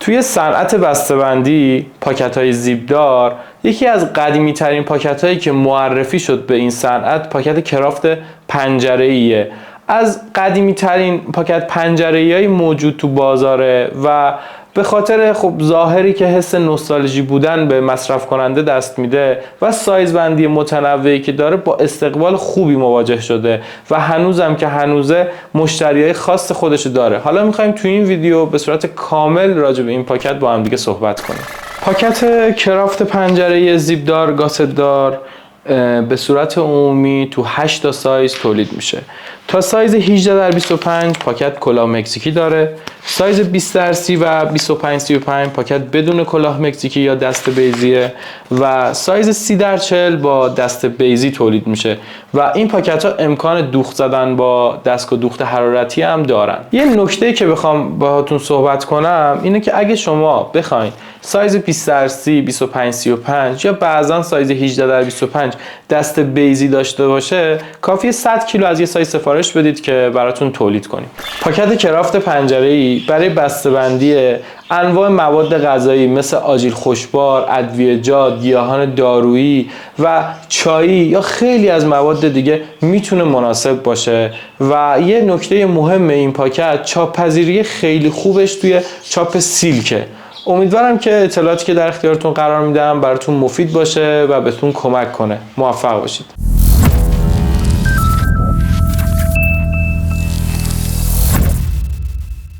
توی صنعت بسته‌بندی پاکت‌های زیبدار یکی از قدیمی‌ترین پاکت‌هایی که معرفی شد به این صنعت پاکت کرافت پنجره‌ایه. از قدیمی‌ترین پاکت پنجره‌ای موجود تو بازاره و به خاطر خب ظاهری که حس نوستالژی بودن به مصرف کننده دست میده و سایز بندی متنوعی که داره با استقبال خوبی مواجه شده و هنوزم که هنوزه مشتریای خاص خودش داره. حالا میخوایم تو این ویدیو به صورت کامل راجع به این پاکت با هم دیگه صحبت کنیم. پاکت کرافت پنجره‌ای زیبدار گاستدار به صورت عمومی تو 8 تا سایز تولید میشه. تا سایز 18x25 پاکت کلاه مکزیکی داره. سایز 20x30 و 25x35 پاکت بدون کلاه مکزیکی یا دست بیضیه و سایز 30x40 با دست بیضی تولید میشه و این پاکت ها امکان دوخت زدن با دستگاه دوخت حرارتی هم دارن. یه نکته که بخوام باهاتون صحبت کنم اینه که اگه شما بخواید سایز 20x30 25x35 یا بعضا سایز 18x25 دست بیضی داشته باشه کافیه 100 کیلو از یه سایز سفارش بدید که براتون تولید کنیم. پاکت کرافت پنجره‌ای برای بسته‌بندی انواع مواد غذایی مثل آجیل خوشبار، ادویه‌جات، گیاهان دارویی و چایی یا خیلی از مواد دیگه میتونه مناسب باشه و یه نکته مهم این پاکت چاپ‌پذیری خیلی خوبش توی چاپ سیلکه. امیدوارم که اطلاعاتی که در اختیارتون قرار میدم براتون مفید باشه و بهتون کمک کنه. موفق باشید.